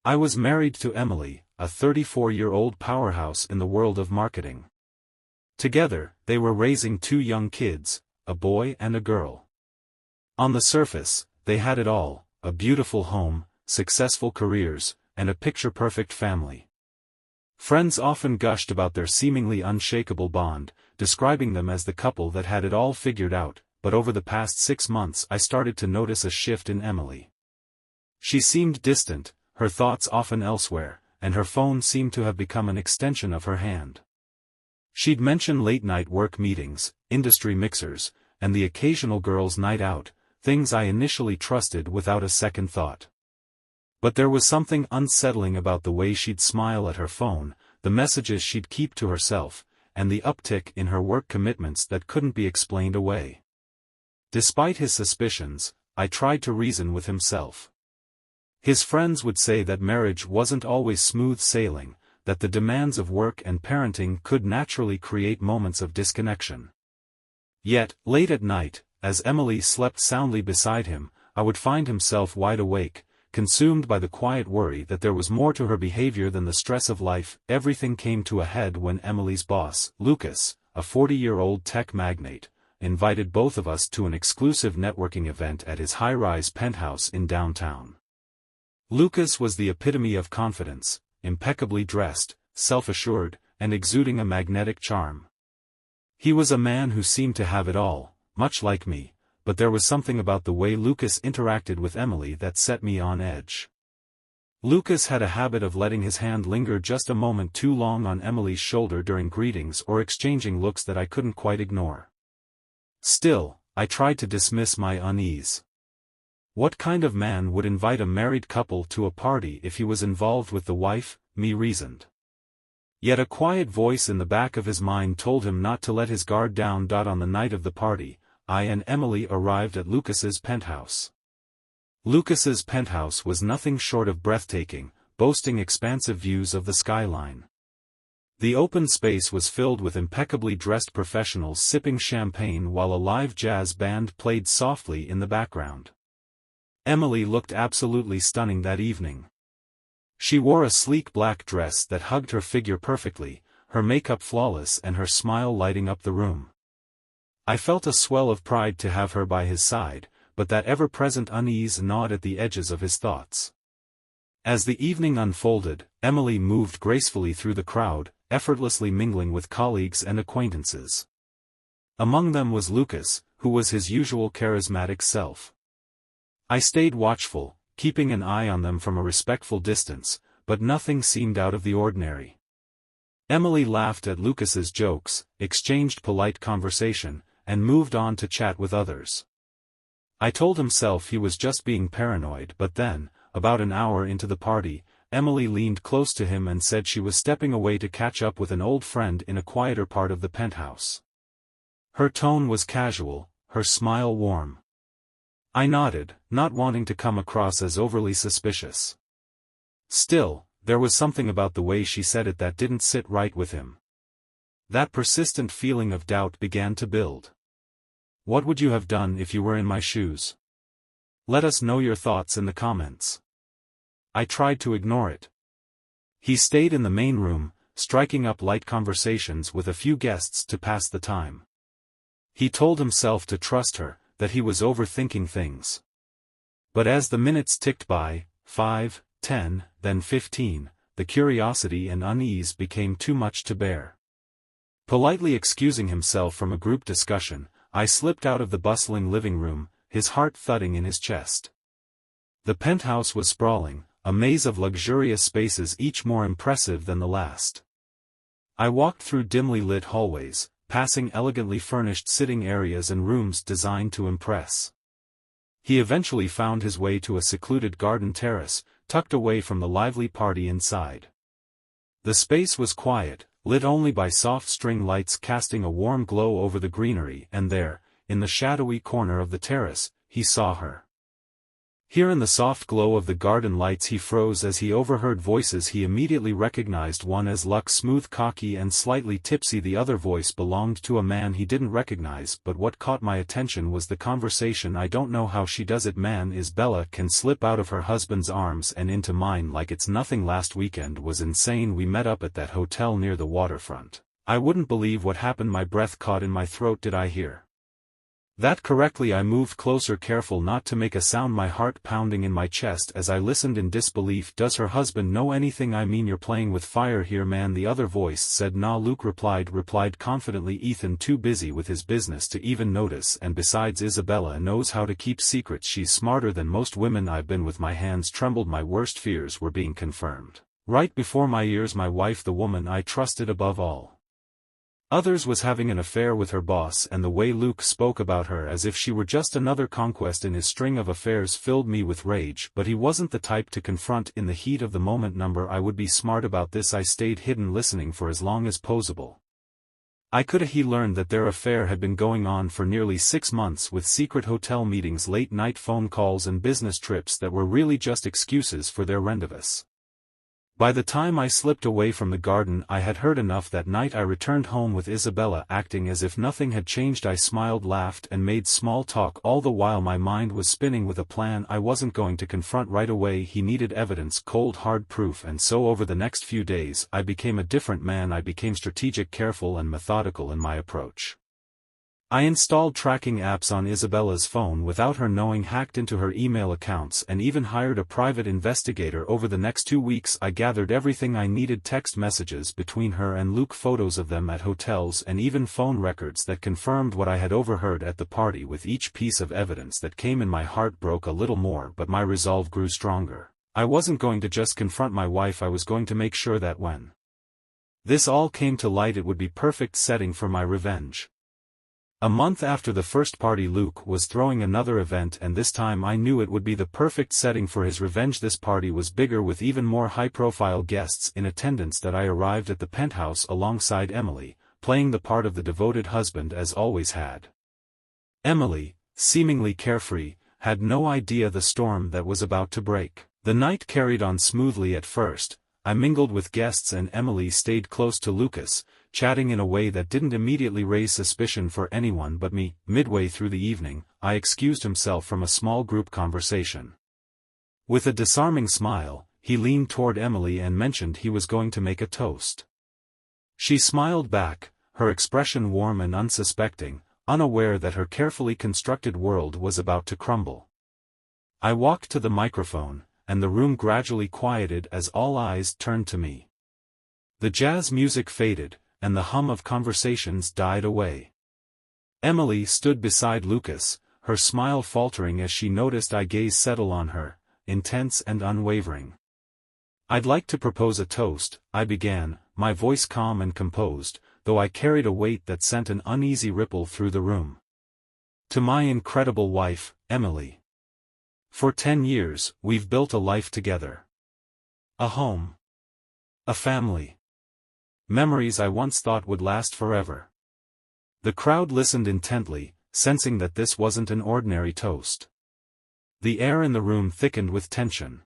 I was married to Emily, a 34-year-old powerhouse in the world of marketing. Together, they were raising two young kids, a boy and a girl. On the surface, they had it all: a beautiful home, successful careers, and a picture-perfect family. Friends often gushed about their seemingly unshakable bond, describing them as the couple that had it all figured out, but over the past 6 months I started to notice a shift in Emily. She seemed distant, her thoughts often elsewhere, and her phone seemed to have become an extension of her hand. She'd mention late-night work meetings, industry mixers, and the occasional girls' night out, things I initially trusted without a second thought. But there was something unsettling about the way she'd smile at her phone, the messages she'd keep to herself, and the uptick in her work commitments that couldn't be explained away. Despite his suspicions, I tried to reason with himself. His friends would say that marriage wasn't always smooth sailing, that the demands of work and parenting could naturally create moments of disconnection. Yet, late at night, as Emily slept soundly beside him, I would find himself wide awake, consumed by the quiet worry that there was more to her behavior than the stress of life. Everything came to a head when Emily's boss, Lucas, a 40-year-old tech magnate, invited both of us to an exclusive networking event at his high-rise penthouse in downtown. Lucas was the epitome of confidence, impeccably dressed, self-assured, and exuding a magnetic charm. He was a man who seemed to have it all, much like me, but there was something about the way Lucas interacted with Emily that set me on edge. Lucas had a habit of letting his hand linger just a moment too long on Emily's shoulder during greetings or exchanging looks that I couldn't quite ignore. Still, I tried to dismiss my unease. What kind of man would invite a married couple to a party if he was involved with the wife? Me reasoned. Yet a quiet voice in the back of his mind told him not to let his guard down. On the night of the party, I and Emily arrived at Lucas's penthouse. Lucas's penthouse was nothing short of breathtaking, boasting expansive views of the skyline. The open space was filled with impeccably dressed professionals sipping champagne while a live jazz band played softly in the background. Emily looked absolutely stunning that evening. She wore a sleek black dress that hugged her figure perfectly, her makeup flawless and her smile lighting up the room. I felt a swell of pride to have her by his side, but that ever-present unease gnawed at the edges of his thoughts. As the evening unfolded, Emily moved gracefully through the crowd, effortlessly mingling with colleagues and acquaintances. Among them was Lucas, who was his usual charismatic self. I stayed watchful, keeping an eye on them from a respectful distance, but nothing seemed out of the ordinary. Emily laughed at Lucas's jokes, exchanged polite conversation, and moved on to chat with others. I told himself he was just being paranoid, but then, about an hour into the party, Emily leaned close to him and said she was stepping away to catch up with an old friend in a quieter part of the penthouse. Her tone was casual, her smile warm. I nodded, not wanting to come across as overly suspicious. Still, there was something about the way she said it that didn't sit right with him. That persistent feeling of doubt began to build. What would you have done if you were in my shoes? Let us know your thoughts in the comments. I tried to ignore it. He stayed in the main room, striking up light conversations with a few guests to pass the time. He told himself to trust her, that he was overthinking things. But as the minutes ticked by, 5, 10, then 15, the curiosity and unease became too much to bear. Politely excusing himself from a group discussion, I slipped out of the bustling living room, his heart thudding in his chest. The penthouse was sprawling, a maze of luxurious spaces each more impressive than the last. I walked through dimly lit hallways, passing elegantly furnished sitting areas and rooms designed to impress. He eventually found his way to a secluded garden terrace, tucked away from the lively party inside. The space was quiet, lit only by soft string lights casting a warm glow over the greenery, and there, in the shadowy corner of the terrace, he saw her. Here in the soft glow of the garden lights he froze as he overheard voices he immediately recognized, one as Luck, smooth, cocky and slightly tipsy. The other voice belonged to a man he didn't recognize, but what caught my attention was the conversation. "I don't know how she does it, man. Isabella can slip out of her husband's arms and into mine like it's nothing. Last weekend was insane. We met up at that hotel near the waterfront. I wouldn't believe what happened." My breath caught in my throat. Did I hear that correctly? I moved closer, careful not to make a sound, my heart pounding in my chest as I listened in disbelief. "Does her husband know anything? I mean, you're playing with fire here, man." The other voice said. "Nah," Luke replied confidently. "Ethan too busy with his business to even notice, and besides, Isabella knows how to keep secrets. She's smarter than most women I've been with." My hands trembled. My worst fears were being confirmed right before my ears. My wife, the woman I trusted above all others, was having an affair with her boss, and the way Luke spoke about her as if she were just another conquest in his string of affairs filled me with rage. But he wasn't the type to confront in the heat of the moment. I would be smart about this. I stayed hidden, listening for as long as possible. He learned that their affair had been going on for nearly 6 months, with secret hotel meetings, late-night phone calls and business trips that were really just excuses for their rendezvous. By the time I slipped away from the garden, I had heard enough. That night I returned home with Isabella, acting as if nothing had changed. I smiled, laughed and made small talk, all the while my mind was spinning with a plan. I wasn't going to confront right away. He needed evidence, cold hard proof, and so over the next few days I became a different man. I became strategic, careful and methodical in my approach. I installed tracking apps on Isabella's phone without her knowing, hacked into her email accounts, and even hired a private investigator. Over the next 2 weeks I gathered everything I needed: text messages between her and Luke, photos of them at hotels, and even phone records that confirmed what I had overheard at the party. With each piece of evidence that came in, my heart broke a little more, but my resolve grew stronger. I wasn't going to just confront my wife. I was going to make sure that when this all came to light, it would be perfect setting for my revenge. A month after the first party, Luke was throwing another event, and this time I knew it would be the perfect setting for his revenge. This party was bigger, with even more high-profile guests in attendance. That I arrived at the penthouse alongside Emily, playing the part of the devoted husband as always had. Emily, seemingly carefree, had no idea the storm that was about to break. The night carried on smoothly at first. I mingled with guests and Emily stayed close to Lucas, chatting in a way that didn't immediately raise suspicion for anyone but me. Midway through the evening, I excused himself from a small group conversation. With a disarming smile, he leaned toward Emily and mentioned he was going to make a toast. She smiled back, her expression warm and unsuspecting, unaware that her carefully constructed world was about to crumble. I walked to the microphone, and the room gradually quieted as all eyes turned to me. The jazz music faded, and the hum of conversations died away. Emily stood beside Lucas, her smile faltering as she noticed I gaze settle on her, intense and unwavering. "I'd like to propose a toast," I began, my voice calm and composed, though I carried a weight that sent an uneasy ripple through the room. "To my incredible wife, Emily. For 10 years, we've built a life together. A home. A family. Memories I once thought would last forever." The crowd listened intently, sensing that this wasn't an ordinary toast. The air in the room thickened with tension.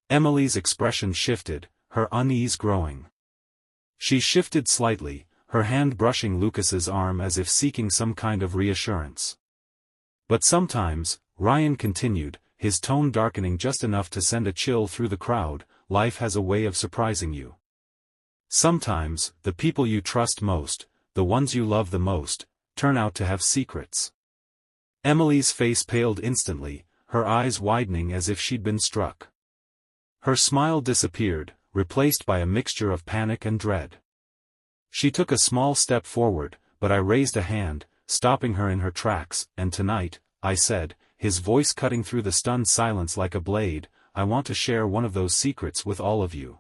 Emily's expression shifted, her unease growing. She shifted slightly, her hand brushing Lucas's arm as if seeking some kind of reassurance. "But sometimes," Ryan continued, his tone darkening just enough to send a chill through the crowd, "life has a way of surprising you. Sometimes, the people you trust most, the ones you love the most, turn out to have secrets." Emily's face paled instantly, her eyes widening as if she'd been struck. Her smile disappeared, replaced by a mixture of panic and dread. She took a small step forward, but I raised a hand, stopping her in her tracks. "And tonight," I said, his voice cutting through the stunned silence like a blade, "I want to share one of those secrets with all of you."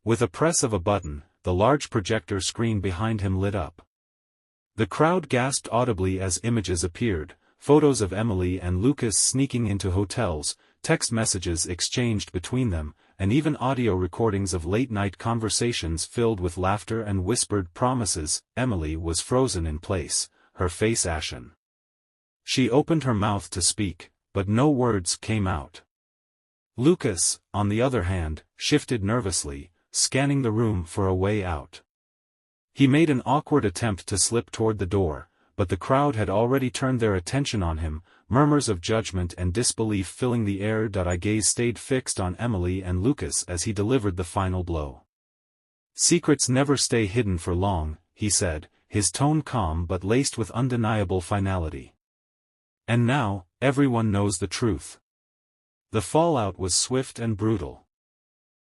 With a press of a button, the large projector screen behind him lit up. The crowd gasped audibly as images appeared, photos of Emily and Lucas sneaking into hotels, text messages exchanged between them, and even audio recordings of late-night conversations filled with laughter and whispered promises. Emily was frozen in place, her face ashen. She opened her mouth to speak, but no words came out. Lucas, on the other hand, shifted nervously, scanning the room for a way out. He made an awkward attempt to slip toward the door, but the crowd had already turned their attention on him, murmurs of judgment and disbelief filling the air. I gaze stayed fixed on Emily and Lucas as he delivered the final blow. "Secrets never stay hidden for long," he said, his tone calm but laced with undeniable finality. "And now, everyone knows the truth." The fallout was swift and brutal.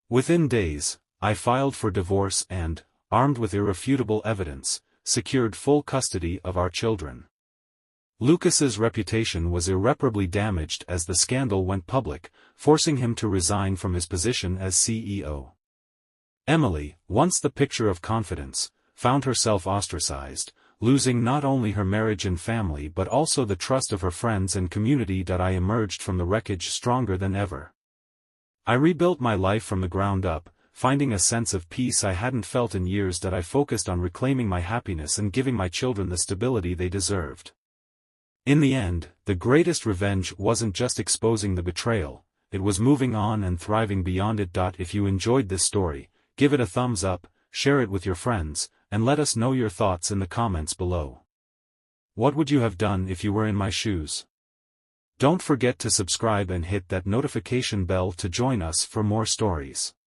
Within days, I filed for divorce and, armed with irrefutable evidence, secured full custody of our children. Lucas's reputation was irreparably damaged as the scandal went public, forcing him to resign from his position as CEO. Emily, once the picture of confidence, found herself ostracized, losing not only her marriage and family but also the trust of her friends and community. I emerged from the wreckage stronger than ever. I rebuilt my life from the ground up, finding a sense of peace I hadn't felt in years. I focused on reclaiming my happiness and giving my children the stability they deserved. In the end, the greatest revenge wasn't just exposing the betrayal, it was moving on and thriving beyond it. If you enjoyed this story, give it a thumbs up, share it with your friends, and let us know your thoughts in the comments below. What would you have done if you were in my shoes? Don't forget to subscribe and hit that notification bell to join us for more stories.